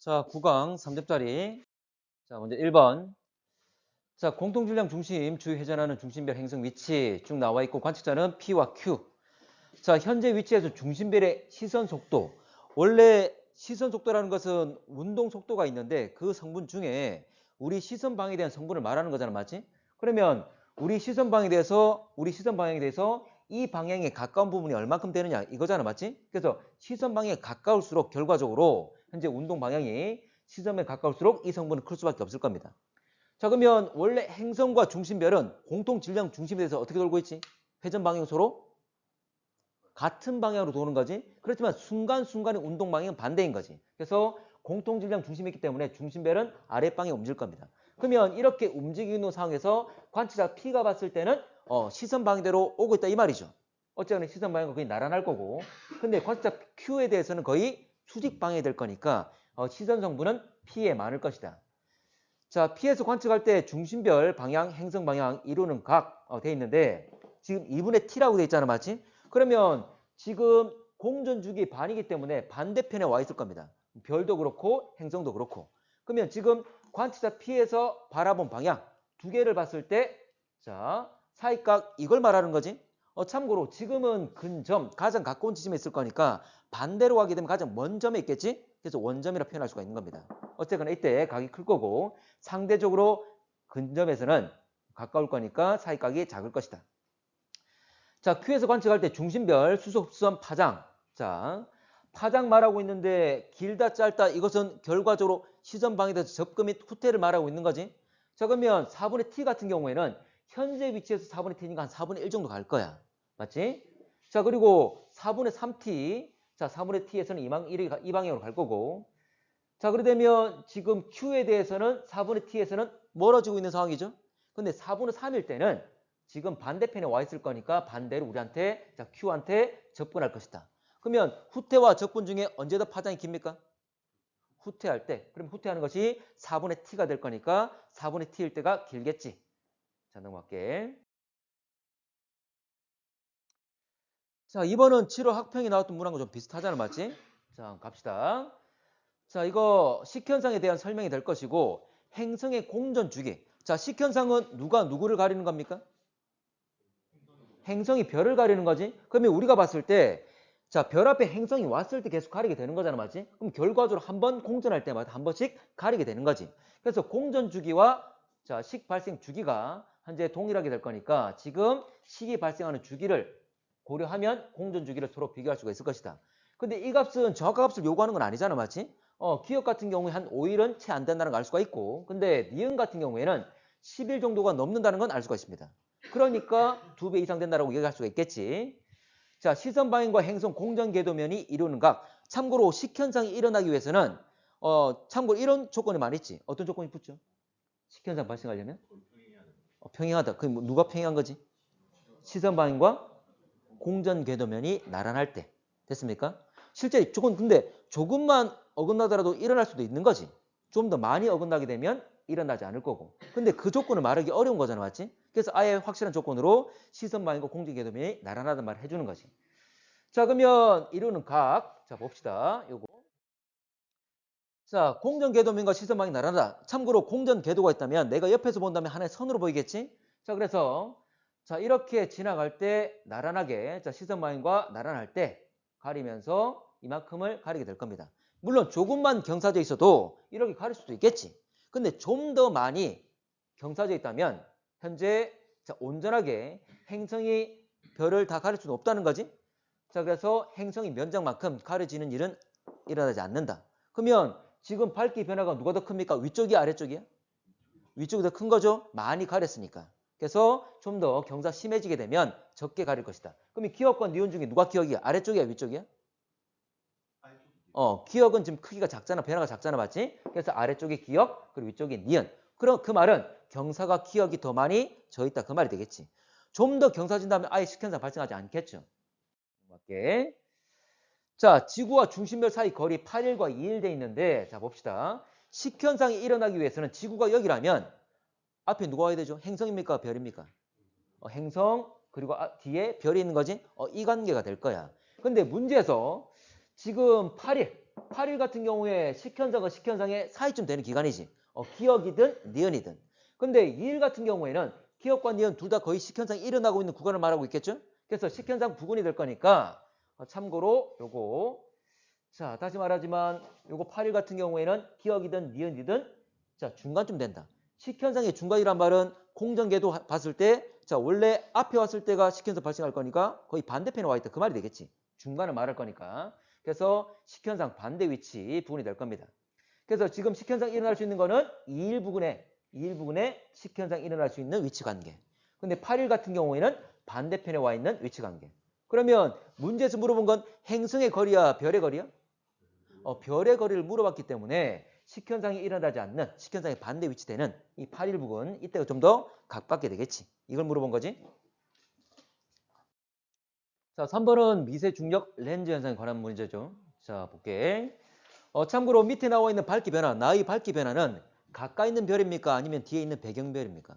자, 9강 3점짜리. 자, 먼저 1번. 자, 공통질량 중심, 주위 회전하는 중심별 행성 위치 쭉 나와 있고 관측자는 P와 Q. 자, 현재 위치에서 중심별의 시선 속도. 원래 시선 속도라는 것은 운동 속도가 있는데 그 성분 중에 우리 시선 방향에 대한 성분을 말하는 거잖아, 맞지? 그러면 우리 시선 방향에 대해서 이 방향에 가까운 부분이 얼마큼 되느냐 이거잖아, 맞지? 그래서 시선 방향에 가까울수록 결과적으로 현재 운동 방향이 시선에 가까울수록 이 성분은 클 수밖에 없을 겁니다. 자, 그러면 원래 행성과 중심별은 공통 질량 중심에 대해서 어떻게 돌고 있지? 회전 방향으로 같은 방향으로 도는 거지. 그렇지만 순간순간의 운동 방향은 반대인 거지. 그래서 공통 질량 중심이 있기 때문에 중심별은 아랫방향에 움직일 겁니다. 그러면 이렇게 움직이는 상황에서 관측자 P가 봤을 때는 시선 방향대로 오고 있다 이 말이죠. 어쨌거나 시선 방향은 거의 나란할 거고. 근데 관측자 Q에 대해서는 거의 수직 방향이 될 거니까 시선 성분은 P에 많을 것이다. 자, P에서 관측할 때 중심별 방향, 행성 방향 이루는 각 돼 있는데 지금 2분의 T라고 돼 있잖아, 맞지? 그러면 지금 공전주기 반이기 때문에 반대편에 와 있을 겁니다. 별도 그렇고 행성도 그렇고. 그러면 지금 관측자 P에서 바라본 방향 두 개를 봤을 때 자, 사이각 이걸 말하는 거지. 참고로 지금은 근점, 가장 가까운 지점에 있을 거니까 반대로 가게 되면 가장 먼 점에 있겠지? 그래서 원점이라 표현할 수가 있는 겁니다. 어쨌거나 이때 각이 클 거고 상대적으로 근점에서는 가까울 거니까 사이각이 작을 것이다. 자, Q에서 관측할 때 중심별 수속수선 파장. 자, 파장 말하고 있는데 길다 짧다 이것은 결과적으로 시선 방에 대해서 접근 및 후퇴를 말하고 있는 거지. 자, 그러면 4분의 T 같은 경우에는 현재 위치에서 4분의 T니까 한 4분의 1 정도 갈 거야. 맞지? 자, 그리고 4분의 3T. 자, 4분의 T에서는 이 방향으로 갈 거고. 자, 그러게 되면 지금 Q에 대해서는 4분의 T에서는 멀어지고 있는 상황이죠. 근데 4분의 3일 때는 지금 반대편에 와 있을 거니까 반대로 우리한테 자, Q한테 접근할 것이다. 그러면 후퇴와 접근 중에 언제 더 파장이 깁니까? 후퇴할 때. 그럼 후퇴하는 것이 4분의 T가 될 거니까 4분의 T일 때가 길겠지. 자, 넘어갈게. 자, 이번은 7호 학평이 나왔던 문항과 좀 비슷하잖아, 맞지? 자, 갑시다. 자, 이거 식현상에 대한 설명이 될 것이고 행성의 공전 주기. 자, 식현상은 누가 누구를 가리는 겁니까? 행성이 별을 가리는 거지. 그러면 우리가 봤을 때 자, 별 앞에 행성이 왔을 때 계속 가리게 되는 거잖아, 맞지? 그럼 결과적으로 한 번 공전할 때마다 한 번씩 가리게 되는 거지. 그래서 공전 주기와 자, 식 발생 주기가 현재 동일하게 될 거니까 지금 식이 발생하는 주기를 고려하면 공전 주기를 서로 비교할 수가 있을 것이다. 근데 이 값은 정확한 값을 요구하는 건 아니잖아, 맞지? 기억 같은 경우에 한 5일은 채 안 된다는 걸 알 수가 있고, 근데 니은 같은 경우에는 10일 정도가 넘는다는 건 알 수가 있습니다. 그러니까 2배 이상 된다라고 얘기할 수가 있겠지. 자, 시선 방향과 행성 공전 궤도면이 이루는 각. 참고로 식현상이 일어나기 위해서는 참고로 이런 조건이 많이 있지. 어떤 조건이 붙죠? 식현상 발생하려면 평행하다. 그 누가 평행한 거지? 시선 방향과 공전 궤도면이 나란할 때. 됐습니까? 실제 조건 근데 조금만 어긋나더라도 일어날 수도 있는 거지. 좀 더 많이 어긋나게 되면 일어나지 않을 거고. 근데 그 조건을 말하기 어려운 거잖아, 맞지? 그래서 아예 확실한 조건으로 시선 방향과 공전 궤도면이 나란하다는 말을 해주는 거지. 자, 그러면 이루는 각. 자, 봅시다. 요거. 자, 공전 궤도면과 시선 방향이 나란하다. 참고로 공전 궤도가 있다면 내가 옆에서 본다면 하나의 선으로 보이겠지? 자, 그래서 자, 이렇게 지나갈 때 나란하게 자, 시선 방향과 나란할 때 가리면서 이만큼을 가리게 될 겁니다. 물론 조금만 경사져 있어도 이렇게 가릴 수도 있겠지. 근데 좀 더 많이 경사져 있다면 현재 자, 온전하게 행성이 별을 다 가릴 수는 없다는 거지. 자, 그래서 행성이 면적만큼 가려지는 일은 일어나지 않는다. 그러면 지금 밝기 변화가 누가 더 큽니까? 위쪽이 아래쪽이야? 위쪽이 더 큰 거죠? 많이 가렸으니까. 그래서 좀 더 경사 심해지게 되면 적게 가릴 것이다. 그러면 기억과 니은 중에 누가 기억이야? 아래쪽이야? 위쪽이야? 기억은 지금 크기가 작잖아. 변화가 작잖아. 맞지? 그래서 아래쪽이 기억, 그리고 위쪽이 니은. 그럼 그 말은 경사가 기억이 더 많이 져 있다. 그 말이 되겠지. 좀 더 경사진다면 아예 식현상 발생하지 않겠죠. 맞게. 자, 지구와 중심별 사이 거리 8일과 2일 돼 있는데 자, 봅시다. 식현상이 일어나기 위해서는 지구가 여기라면 앞에 누가 와야 되죠? 행성입니까? 별입니까? 행성 그리고 뒤에 별이 있는 거지? 이 관계가 될 거야. 근데 문제에서 지금 8일 8일 같은 경우에 식현상과 식현상의 사이쯤 되는 기간이지. 기억이든 니은이든. 근데 2일 같은 경우에는 기억과 니은 둘 다 거의 식현상이 일어나고 있는 구간을 말하고 있겠죠? 그래서 식현상 부근이 될 거니까 참고로 요거 자 다시 말하지만 요거 8일 같은 경우에는 기억이든 니은이든 자 중간쯤 된다. 식현상의 중간이란 말은 공전계도 봤을 때 자 원래 앞에 왔을 때가 식현상 발생할 거니까 거의 반대편에 와 있다. 그 말이 되겠지. 중간을 말할 거니까. 그래서 식현상 반대 위치 부분이 될 겁니다. 그래서 지금 식현상 일어날 수 있는 거는 2일 부근에 식현상 일어날 수 있는 위치 관계. 근데 8일 같은 경우에는 반대편에 와 있는 위치 관계. 그러면 문제에서 물어본 건 행성의 거리야, 별의 거리야? 별의 거리를 물어봤기 때문에 식현상이 일어나지 않는 식현상의 반대 위치되는 이 8일 부근 이때가 좀 더 가깝게 되겠지. 이걸 물어본 거지. 자, 3번은 미세 중력 렌즈 현상에 관한 문제죠. 자, 볼게. 참고로 밑에 나와 있는 밝기 변화, 나의 밝기 변화는 가까이 있는 별입니까? 아니면 뒤에 있는 배경별입니까?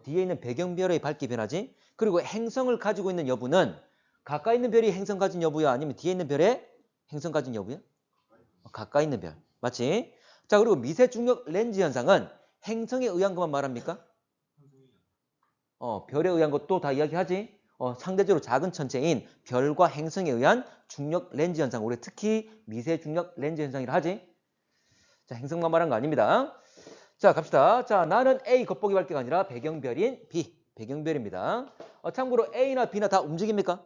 뒤에 있는 배경별의 밝기 변화지. 그리고 행성을 가지고 있는 여부는 가까이 있는 별이 행성 가진 여부야? 아니면 뒤에 있는 별에 행성 가진 여부야? 가까이 있는 별. 맞지? 자, 그리고 미세 중력 렌즈 현상은 행성에 의한 것만 말합니까? 별에 의한 것도 다 이야기하지. 상대적으로 작은 천체인 별과 행성에 의한 중력 렌즈 현상. 우리 특히 미세 중력 렌즈 현상이라 하지. 자, 행성만 말한 거 아닙니다. 자, 갑시다. 자, 나는 A 겉보기 밝기가 아니라 배경별인 B. 배경별입니다. 참고로 A나 B나 다 움직입니까?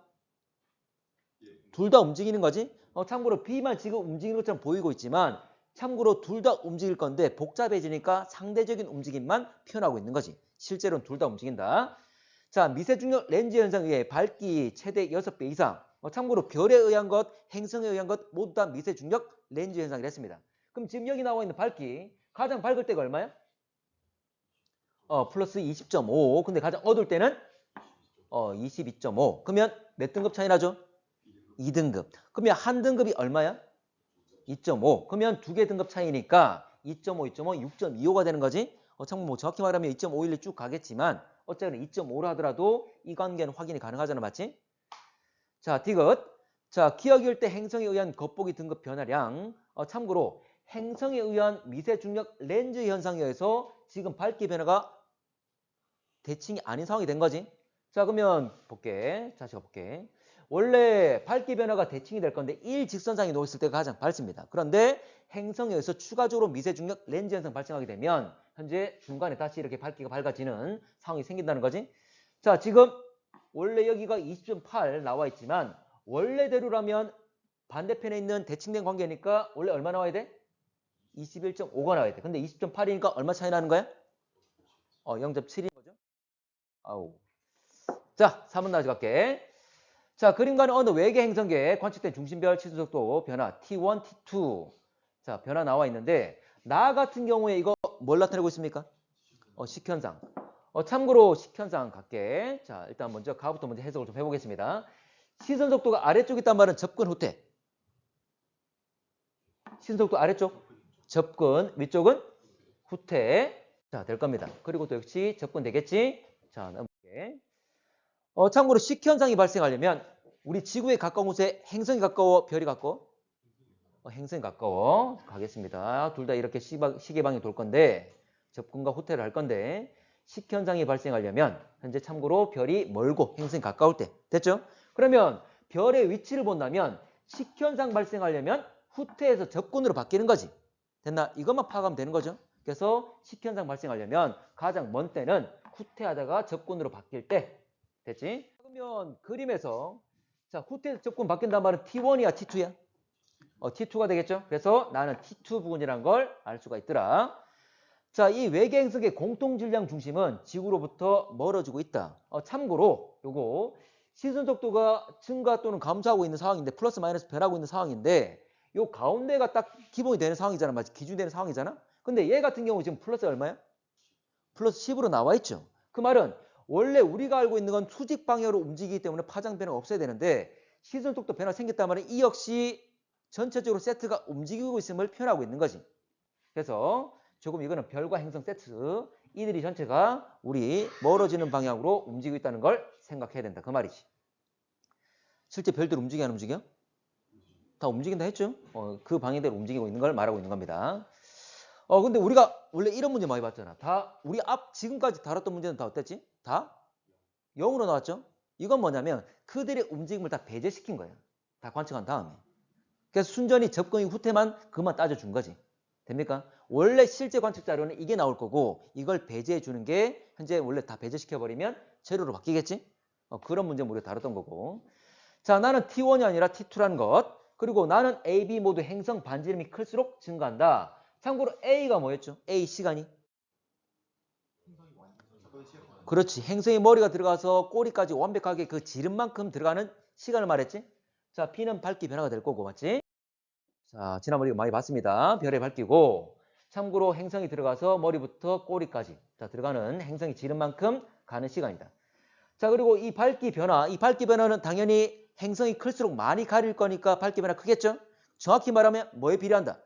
둘 다 움직이는 거지. 참고로 B만 지금 움직이는 것처럼 보이고 있지만 참고로 둘 다 움직일 건데 복잡해지니까 상대적인 움직임만 표현하고 있는 거지. 실제로는 둘 다 움직인다. 자, 미세중력 렌즈 현상에 의해 밝기 최대 6배 이상. 참고로 별에 의한 것, 행성에 의한 것 모두 다 미세중력 렌즈 현상이라 했습니다. 그럼 지금 여기 나와 있는 밝기 가장 밝을 때가 얼마야? 플러스 20.5. 근데 가장 어두울 때는 22.5. 그러면 몇 등급 차이 나죠? 2등급. 그러면 한 등급이 얼마야? 2.5. 그러면 두 개 등급 차이니까 2.5, 2.5, 6.25가 되는 거지. 참고 뭐 정확히 말하면 2.51로 쭉 가겠지만 어쨌든 2.5로 하더라도 이 관계는 확인이 가능하잖아. 맞지? 자, 디귿. 자, 기억일 때 행성에 의한 겉보기 등급 변화량. 참고로 행성에 의한 미세 중력 렌즈 현상에 의해서 지금 밝기 변화가 대칭이 아닌 상황이 된 거지. 자, 그러면 볼게. 다시 볼게. 원래 밝기 변화가 대칭이 될 건데 일직선상에 놓였을 때가 가장 밝습니다. 그런데 행성에 의해서 추가적으로 미세 중력 렌즈 현상 발생하게 되면 현재 중간에 다시 이렇게 밝기가 밝아지는 상황이 생긴다는 거지. 자, 지금 원래 여기가 20.8 나와 있지만 원래대로라면 반대편에 있는 대칭된 관계니까 원래 얼마 나와야 돼? 21.5가 나와야 돼. 근데 20.8이니까 얼마 차이 나는 거야? 0.7인 거죠. 아우. 자, 3번 다시 갈게. 자, 그림과는 어느 외계 행성계에 관측된 중심별 시선속도 변화 T1, T2. 자, 변화 나와 있는데 나 같은 경우에 이거 뭘 나타내고 있습니까? 식현상. 참고로 식현상 갈게. 자, 일단 먼저 가부터 먼저 해석을 좀 해보겠습니다. 시선 속도가 아래쪽에 있단 말은 접근 후퇴. 시선 속도 아래쪽 접근, 위쪽은 후퇴. 자, 될 겁니다. 그리고 또 역시 접근 되겠지? 자, 넘어갈게. 참고로 식현상이 발생하려면 우리 지구에 가까운 곳에 행성이 가까워, 별이 가까워? 행성이 가까워. 가겠습니다. 둘 다 이렇게 시계방이 돌 건데 접근과 후퇴를 할 건데 식현상이 발생하려면 현재 참고로 별이 멀고 행성이 가까울 때. 됐죠? 그러면 별의 위치를 본다면 식현상 발생하려면 후퇴에서 접근으로 바뀌는 거지. 됐나? 이것만 파악하면 되는 거죠. 그래서 식현상 발생하려면 가장 먼 때는 후퇴하다가 접근으로 바뀔 때. 됐지? 그러면 그림에서 자, 후퇴 접근 바뀐단 말은 T1이야, T2야? T2가 되겠죠? 그래서 나는 T2 부분이란 걸 알 수가 있더라. 자, 이 외계 행성의 공통 질량 중심은 지구로부터 멀어지고 있다. 참고로 요거 시선 속도가 증가 또는 감소하고 있는 상황인데 플러스 마이너스 변하고 있는 상황인데 요 가운데가 딱 기본이 되는 상황이잖아. 맞지? 기준이 되는 상황이잖아. 근데 얘 같은 경우 지금 플러스 얼마야? 플러스 10으로 나와 있죠. 그 말은 원래 우리가 알고 있는 건 수직 방향으로 움직이기 때문에 파장 변화가 없어야 되는데 시선 속도 변화가 생겼단 말은 이 역시 전체적으로 세트가 움직이고 있음을 표현하고 있는 거지. 그래서 조금 이거는 별과 행성 세트 이들이 전체가 우리 멀어지는 방향으로 움직이고 있다는 걸 생각해야 된다. 그 말이지. 실제 별들 움직여 안 움직여? 다 움직인다 했죠? 그 방향대로 움직이고 있는 걸 말하고 있는 겁니다. 근데 우리가 원래 이런 문제 많이 봤잖아. 다 우리 지금까지 다뤘던 문제는 다 어땠지? 다 0으로 나왔죠? 이건 뭐냐면 그들의 움직임을 다 배제시킨 거예요. 다 관측한 다음에. 그래서 순전히 접근이 후퇴만 그만 따져준 거지. 됩니까? 원래 실제 관측 자료는 이게 나올 거고 이걸 배제해 주는 게 현재 원래 다 배제시켜버리면 재료로 바뀌겠지? 그런 문제 우리가 다뤘던 거고. 자, 나는 T1이 아니라 T2라는 것. 그리고 나는 A, B 모두 행성 반지름이 클수록 증가한다. 참고로 A가 뭐였죠? A 시간이. 그렇지. 행성의 머리가 들어가서 꼬리까지 완벽하게 그 지름만큼 들어가는 시간을 말했지? 자, B는 밝기 변화가 될 거고, 맞지? 자, 지난번에 이거 많이 봤습니다. 별의 밝기고. 참고로 행성이 들어가서 머리부터 꼬리까지 자, 들어가는 행성의 지름만큼 가는 시간이다. 자, 그리고 이 밝기 변화는 당연히 행성이 클수록 많이 가릴 거니까 밝기 변화 크겠죠? 정확히 말하면 뭐에 비례한다?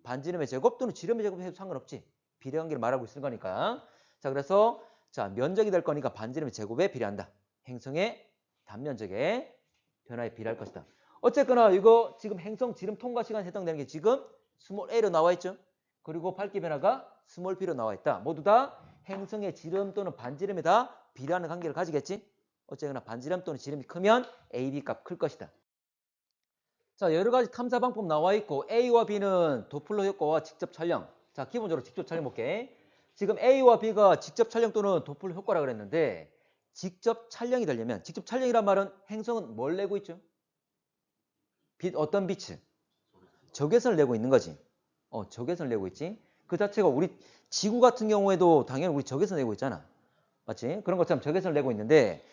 반지름의 제곱 또는 지름의 제곱 해도 상관없지. 비례관계를 말하고 있을 거니까. 자, 그래서 자, 면적이 될 거니까 반지름의 제곱에 비례한다. 행성의 단면적에 변화에 비례할 것이다. 어쨌거나 이거 지금 행성 지름 통과 시간에 해당되는 게 지금 스몰 a로 나와 있죠. 그리고 밝기 변화가 스몰 b로 나와 있다. 모두 다 행성의 지름 또는 반지름에 다 비례하는 관계를 가지겠지. 어쨌거나 반지름 또는 지름이 크면 a, b 값 클 것이다. 자, 여러 가지 탐사 방법 나와 있고 A와 B는 도플러 효과와 직접 촬영. 자, 기본적으로 직접 촬영 볼게. 지금 A와 B가 직접 촬영 또는 도플러 효과라 그랬는데 직접 촬영이 되려면 직접 촬영이란 말은 행성은 뭘 내고 있죠? 어떤 빛을? 적외선을 내고 있는 거지. 적외선을 내고 있지. 그 자체가 우리 지구 같은 경우에도 당연히 우리 적외선 내고 있잖아. 맞지? 그런 것처럼 적외선을 내고 있는데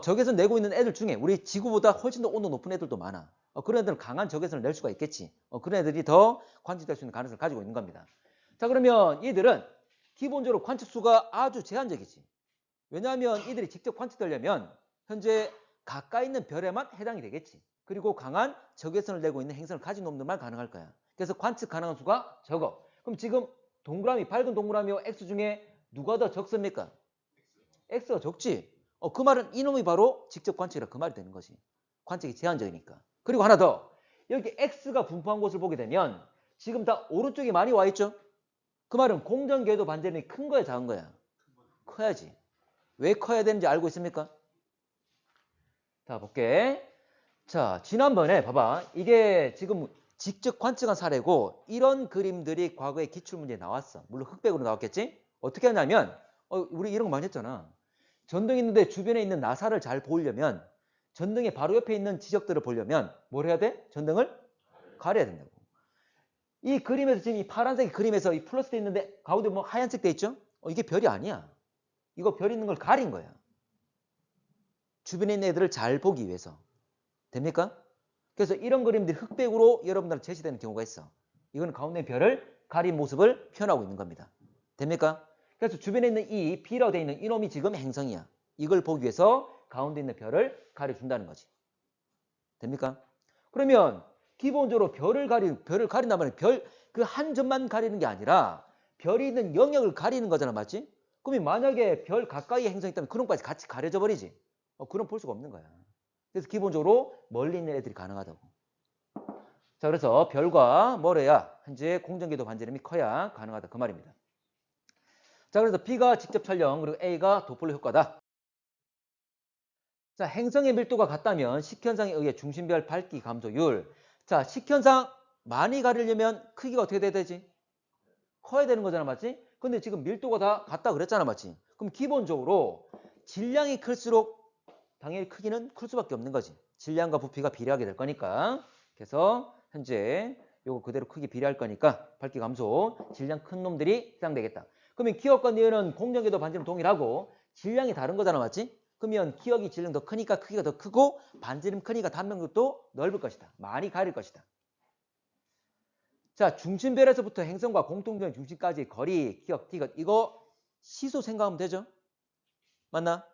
적외선 내고 있는 애들 중에 우리 지구보다 훨씬 더 온도 높은 애들도 많아. 그런 애들은 강한 적외선을 낼 수가 있겠지. 그런 애들이 더 관측될 수 있는 가능성을 가지고 있는 겁니다. 자, 그러면 이들은 기본적으로 관측수가 아주 제한적이지. 왜냐하면 이들이 직접 관측되려면 현재 가까이 있는 별에만 해당이 되겠지. 그리고 강한 적외선을 내고 있는 행성을 가진 놈들만 가능할 거야. 그래서 관측 가능한 수가 적어. 그럼 지금 동그라미, 밝은 동그라미와 X 중에 누가 더 적습니까? X가 적지. 그 말은 이놈이 바로 직접 관측이라 그 말이 되는 거지. 관측이 제한적이니까. 그리고 하나 더. 여기 X가 분포한 곳을 보게 되면 지금 다 오른쪽에 많이 와 있죠? 그 말은 공전궤도 반지름이 큰 거야, 작은 거야? 커야지. 왜 커야 되는지 알고 있습니까? 자, 볼게. 자, 지난번에 봐봐. 이게 지금 직접 관측한 사례고 이런 그림들이 과거에 기출문제에 나왔어. 물론 흑백으로 나왔겠지? 어떻게 하냐면 우리 이런 거 많이 했잖아. 전등이 있는데 주변에 있는 나사를 잘 보려면 전등의 바로 옆에 있는 지적들을 보려면 뭘 해야 돼? 전등을 가려야 된다고. 이 그림에서 지금 이 파란색 그림에서 이 플러스 돼 있는데 가운데 뭐 하얀색 돼 있죠? 이게 별이 아니야. 이거 별 있는 걸 가린 거야. 주변에 있는 애들을 잘 보기 위해서. 됩니까? 그래서 이런 그림들이 흑백으로 여러분들한테 제시되는 경우가 있어. 이건 가운데 별을 가린 모습을 표현하고 있는 겁니다. 됩니까? 그래서 주변에 있는 이 B라고 되어 있는 이놈이 지금 행성이야. 이걸 보기 위해서 가운데 있는 별을 가려준다는 거지. 됩니까? 그러면 기본적으로 별을 가린다면 그 한 점만 가리는 게 아니라 별이 있는 영역을 가리는 거잖아. 맞지? 그러면 만약에 별 가까이에 행성이 있다면 그런 것까지 같이 가려져 버리지. 그럼 볼 수가 없는 거야. 그래서 기본적으로 멀리 있는 애들이 가능하다고. 자, 그래서 별과 뭐래야 현재 공전궤도 반지름이 커야 가능하다. 그 말입니다. 자, 그래서 B가 직접 촬영 그리고 A가 도플러 효과다. 자, 행성의 밀도가 같다면 식현상에 의해 중심별 밝기 감소율. 자, 식현상 많이 가리려면 크기가 어떻게 돼야 되지? 커야 되는 거잖아, 맞지? 근데 지금 밀도가 다 같다 그랬잖아, 맞지? 그럼 기본적으로 질량이 클수록 당연히 크기는 클 수밖에 없는 거지. 질량과 부피가 비례하게 될 거니까. 그래서 현재 요거 그대로 크기 비례할 거니까 밝기 감소, 질량 큰 놈들이 해당되겠다. 그러면 기억과 니은은 공전궤도 반지름 동일하고 질량이 다른 거잖아, 맞지? 그러면 기억이 질량 더 크니까 크기가 더 크고 반지름 크니까 단면적도 넓을 것이다. 많이 가릴 것이다. 자, 중심별에서부터 행성과 공통점 중심까지 거리, 기억, 티귿 이거 시수 생각하면 되죠? 맞나?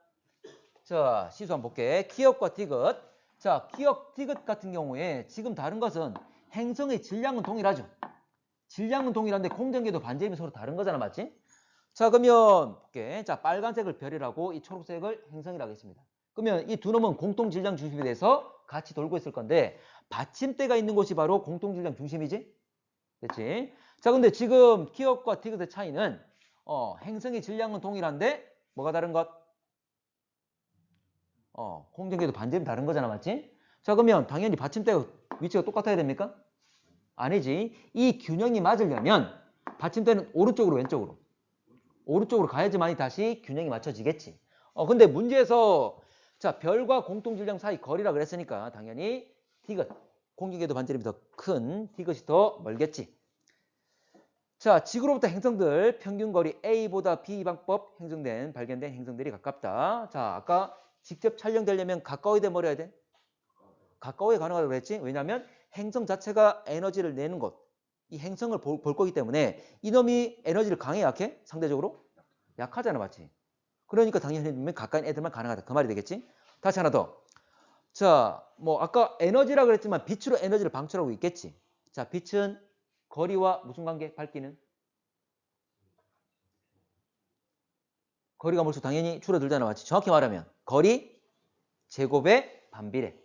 자, 시수 한번 볼게. 기억과 티귿. 자, 기억, 티귿 같은 경우에 지금 다른 것은 행성의 질량은 동일하죠. 질량은 동일한데 공전궤도 반지름이 서로 다른 거잖아, 맞지? 자, 그러면 볼게. 자, 빨간색을 별이라고 이 초록색을 행성이라고 했습니다. 그러면 이 두 놈은 공통 질량 중심에 대해서 같이 돌고 있을 건데 받침대가 있는 곳이 바로 공통질량 중심이지? 그렇지? 자, 근데 지금 기업과 디귿의 차이는 행성의 질량은 동일한데 뭐가 다른 것? 공정계도 반지름 다른 거잖아, 맞지? 자, 그러면 당연히 받침대가 위치가 똑같아야 됩니까? 아니지. 이 균형이 맞으려면 받침대는 오른쪽으로 왼쪽으로 오른쪽으로 가야지만이 다시 균형이 맞춰지겠지. 근데 문제에서 자, 별과 공통질량 사이 거리라 그랬으니까 당연히 디귿, 공정계도 반지름이 더 큰 디귿이 더 멀겠지. 자, 지구로부터 행성들 평균거리 A보다 B 방법 발견된 행성들이 가깝다. 자, 아까 직접 촬영되려면 가까워야 돼, 멀어야 돼? 가까워야 가능하다고 그랬지? 왜냐하면 행성 자체가 에너지를 내는 곳, 이 행성을 볼 거기 때문에 이놈이 에너지를 강해 약해? 상대적으로? 약하잖아, 맞지? 그러니까 당연히 가까운 애들만 가능하다. 그 말이 되겠지? 다시 하나 더. 자, 뭐 아까 에너지라 그랬지만 빛으로 에너지를 방출하고 있겠지. 자, 빛은 거리와 무슨 관계? 밝기는? 거리가 멀수록 당연히 줄어들잖아, 맞지? 정확히 말하면 거리 제곱의 반비례.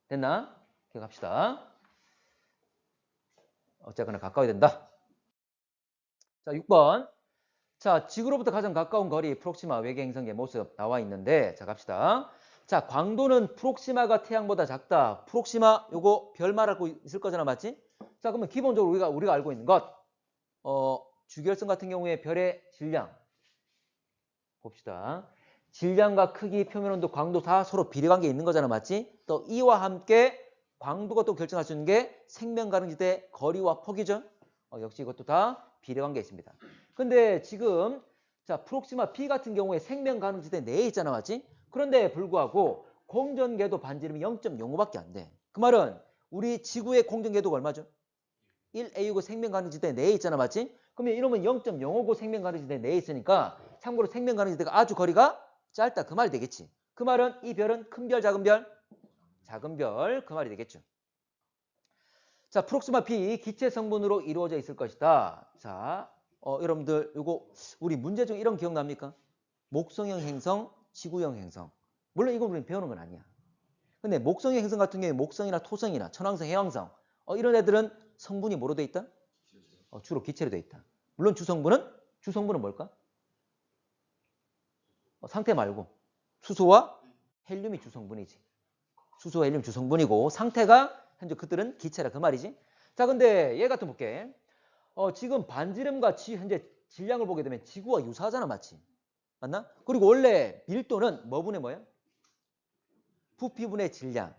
됐나? 기억합시다. 어쨌거나 가까워야 된다. 자, 6번. 자, 지구로부터 가장 가까운 거리 프록시마 외계 행성의 모습 나와 있는데, 자, 갑시다. 자, 광도는 프록시마가 태양보다 작다. 프록시마 요거 별말 알고 있을 거잖아, 맞지? 자, 그러면 기본적으로 우리가 알고 있는 것, 주결성 같은 경우에 별의 질량 봅시다. 질량과 크기, 표면 온도, 광도 다 서로 비례관계에 있는 거잖아, 맞지? 또 이와 함께 광도가 또 결정할 수 있는 게 생명 가능지대 거리와 폭이죠. 역시 이것도 다 비례관계에 있습니다. 근데 지금 자, 프록시마 B 같은 경우에 생명 가능지대 내에 있잖아, 맞지? 그런데 불구하고 공전궤도 반지름이 0.05밖에 안 돼. 그 말은 우리 지구의 공전궤도가 얼마죠? 1AU고 생명 가능지대 내에 있잖아, 맞지? 그러면 이러면 0.05고 생명 가능지대 내에 있으니까 참고로 생명 가능지대가 아주 거리가 짧다, 그 말이 되겠지. 그 말은 이 별은 큰 별, 작은 별? 작은 별, 그 말이 되겠죠. 자, 프록시마 B 기체 성분으로 이루어져 있을 것이다. 자, 여러분들 이거 우리 문제 중 이런 기억납니까? 목성형 행성, 지구형 행성. 물론 이거 우리는 배우는 건 아니야. 근데 목성형 행성 같은 경우에 목성이나 토성이나 천왕성, 해왕성 이런 애들은 성분이 뭐로 돼 있다? 주로 기체로 돼 있다. 물론 주성분은 뭘까? 상태 말고 수소와 헬륨이 주성분이지. 수소와 헬륨 주성분이고 상태가 현재 그들은 기체라 그 말이지. 자, 근데 얘 같은 볼게. 지금 반지름과 현재 질량을 보게 되면 지구와 유사하잖아, 맞지? 맞나? 그리고 원래 밀도는 뭐분의 뭐야? 부피분의 질량.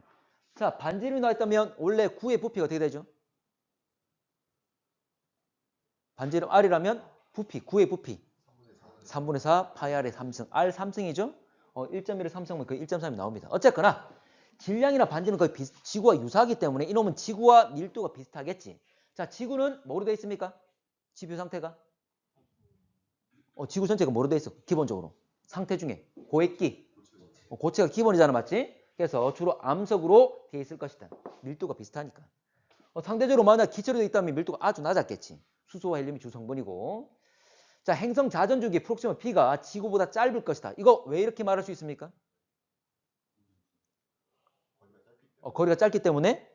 자, 반지름이 나왔다면 원래 9의 부피가 어떻게 되죠? 반지름 R이라면 부피, 9의 부피. 3분의 4, 파이 R의 3승. R 3승이죠? 1.1의 3승은 거의 1.3이 나옵니다. 어쨌거나 질량이나 반지름은 거의 지구와 유사하기 때문에 이놈은 지구와 밀도가 비슷하겠지. 자, 지구는 뭐로 되어 있습니까? 지표 상태가? 지구 전체가 뭐로 되어 있어? 기본적으로. 상태 중에 고액기. 고체가 기본이잖아, 맞지? 그래서 주로 암석으로 되어 있을 것이다. 밀도가 비슷하니까. 상대적으로 만약 기체로 되어 있다면 밀도가 아주 낮았겠지. 수소와 헬륨이 주성분이고. 자, 행성 자전주기 프록시마 B가 지구보다 짧을 것이다. 이거 왜 이렇게 말할 수 있습니까? 거리가 짧기 때문에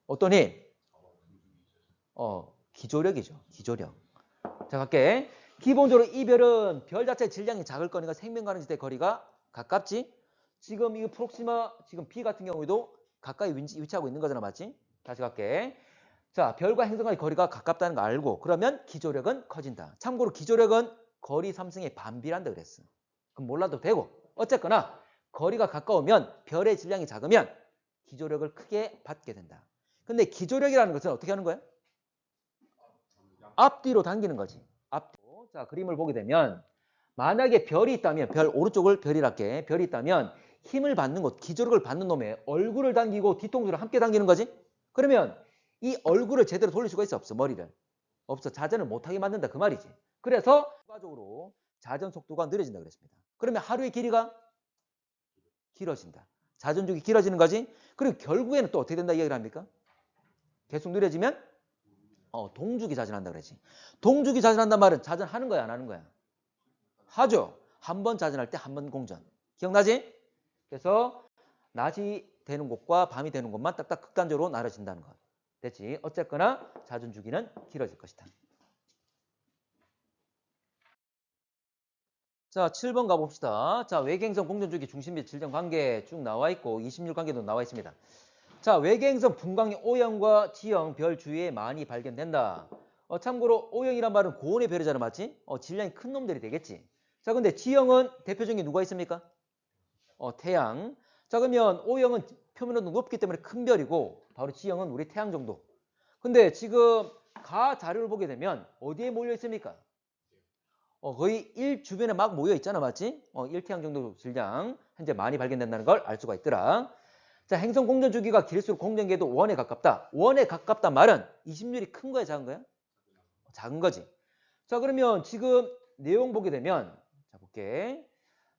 어떤 힘? 기조력이죠. 기조력. 자, 갈게. 기본적으로 이 별은 별 자체의 질량이 작을 거니까 생명 가능지대 거리가 가깝지? 지금 이 프록시마 지금 B 같은 경우에도 가까이 위치하고 있는 거잖아, 맞지? 다시 갈게. 자, 별과 행성과의 거리가 가깝다는 거 알고 그러면 기조력은 커진다. 참고로 기조력은 거리 3승의 반비례한다 그랬어. 그럼 몰라도 되고 어쨌거나 거리가 가까우면 별의 질량이 작으면 기조력을 크게 받게 된다. 근데 기조력이라는 것은 어떻게 하는 거야? 앞뒤로 당기는 거지. 앞뒤로. 자, 그림을 보게 되면 만약에 별이 있다면 별 오른쪽을 별이랄게. 별이 있다면 힘을 받는 곳, 기조력을 받는 놈의 얼굴을 당기고 뒤통수를 함께 당기는 거지. 그러면 이 얼굴을 제대로 돌릴 수가 있어? 없어? 머리를? 없어. 자전을 못하게 만든다 그 말이지. 그래서 추가적으로 자전 속도가 느려진다 그랬습니다. 그러면 하루의 길이가 길어진다. 자전주기 길어지는 거지. 그리고 결국에는 또 어떻게 된다 이야기를 합니까? 계속 느려지면 동주기 자전한다 그러지. 동주기 자전한단 말은 자전하는 거야 안 하는 거야? 하죠. 한 번 자전할 때 한 번 공전. 기억나지? 그래서 낮이 되는 곳과 밤이 되는 곳만 딱딱 극단적으로 나눠진다는 것. 됐지? 어쨌거나 자전 주기는 길어질 것이다. 자, 7번 가봅시다. 자, 외계행성 공전주기 중심 및 질량 관계 쭉 나와 있고 26 관계도 나와 있습니다. 자, 외계행성 분광의 O형과 T형 별 주위에 많이 발견된다. 참고로 O형이란 말은 고온의 별이잖아, 맞지? 질량이 큰 놈들이 되겠지. 자, 근데 T형은 대표적인 게 누가 있습니까? 태양. 자, 그러면 O형은 표면온도 높기 때문에 큰 별이고 바로 T형은 우리 태양 정도. 근데 지금 가 자료를 보게 되면 어디에 몰려 있습니까? 거의 1 주변에 막 모여 있잖아, 맞지? 1태양 정도 질량 현재 많이 발견된다는 걸 알 수가 있더라. 자, 행성 공전 주기가 길수록 공전계도 원에 가깝다. 원에 가깝다 말은 20률이 큰 거야, 작은 거야? 작은 거지. 자, 그러면 지금 내용 보게 되면 자, 볼게.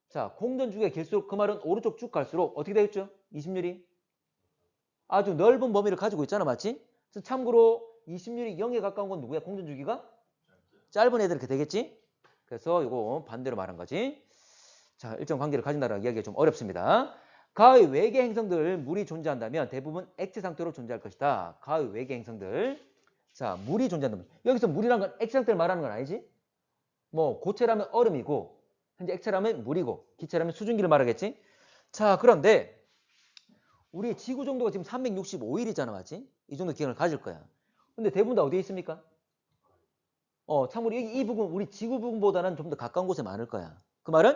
자, 공전 주기가 길수록 그 말은 오른쪽 쭉 갈수록 어떻게 되겠죠? 20률이 아주 넓은 범위를 가지고 있잖아, 맞지? 그래서 참고로 20률이 0에 가까운 건 누구야? 공전 주기가 짧은 애들 이렇게 되겠지? 그래서 이거 반대로 말한 거지. 자, 일정 관계를 가진다라는 이야기가 좀 어렵습니다. 가의 외계 행성들 물이 존재한다면 대부분 액체 상태로 존재할 것이다. 가의 외계 행성들. 자, 물이 존재한다면 여기서 물이란 건 액체 상태를 말하는 건 아니지? 뭐 고체라면 얼음이고 현재 액체라면 물이고 기체라면 수증기를 말하겠지? 자, 그런데 우리 지구 정도가 지금 365일이잖아, 맞지? 이 정도 기간을 가질 거야. 근데 대부분 다 어디에 있습니까? 참고로 이 부분 우리 지구 부분보다는 좀 더 가까운 곳에 많을 거야. 그 말은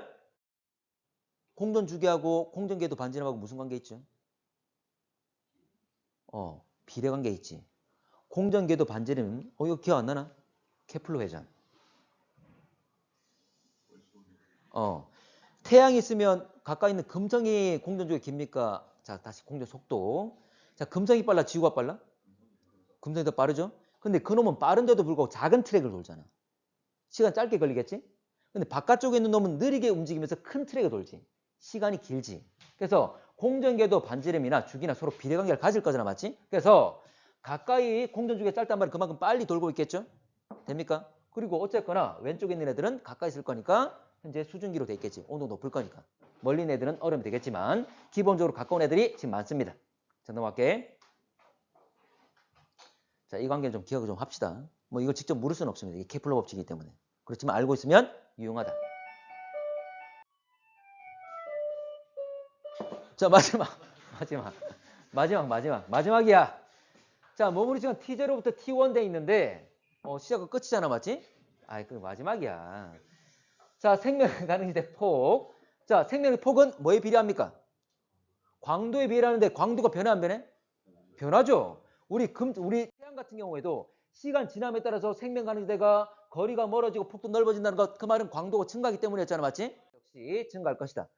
공전 주기하고 공전궤도 반지름하고 무슨 관계 있죠? 비례 관계 있지. 공전궤도 반지름 이거 기억 안 나나? 케플러 회전. 태양이 있으면 가까이 있는 금성이 공전 주기가 깁니까? 자, 다시 공전 속도. 자, 금성이 빨라, 지구가 빨라? 금성이 더 빠르죠? 근데 그놈은 빠른데도 불구하고 작은 트랙을 돌잖아. 시간 짧게 걸리겠지? 근데 바깥쪽에 있는 놈은 느리게 움직이면서 큰 트랙을 돌지. 시간이 길지. 그래서 공전궤도 반지름이나 주기나 서로 비례관계를 가질 거잖아, 맞지? 그래서 가까이 공전 주기가 짧단 말은 그만큼 빨리 돌고 있겠죠? 됩니까? 그리고 어쨌거나 왼쪽에 있는 애들은 가까이 있을 거니까 현재 수증기로 돼 있겠지. 온도 높을 거니까. 멀리 있는 애들은 얼음이 되겠지만 기본적으로 가까운 애들이 지금 많습니다. 자, 넘어갈게. 자, 이 관계는 좀 기억을 좀 합시다. 뭐 이걸 직접 물을 수는 없습니다. 이게 케플러 법칙이기 때문에. 그렇지만 알고 있으면 유용하다. 자, 마지막이야. 자, 머무리 시간 T0부터 T1 돼 있는데 시작과 끝이잖아, 맞지? 그 마지막이야. 자, 생명 가능시대 폭. 자, 생명의 폭은 뭐에 비례합니까? 광도에 비례하는데 광도가 변해 안 변해? 변하죠. 우리 태양 같은 경우에도 시간 지남에 따라서 생명 가능시대가 거리가 멀어지고 폭도 넓어진다는 것, 그 말은 광도가 증가하기 때문이었잖아, 맞지? 역시 증가할 것이다.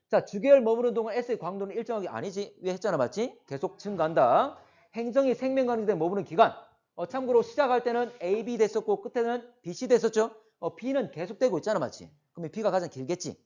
자, 주계열 머무르는 동안 S의 광도는 일정하게 아니지? 왜 했잖아, 맞지? 계속 증가한다. 행성이 생명 가능시대에 머무르는 기간. 참고로 시작할 때는 AB 됐었고 끝에는 BC 됐었죠? B는 계속되고 있잖아, 맞지? 그러면 B가 가장 길겠지?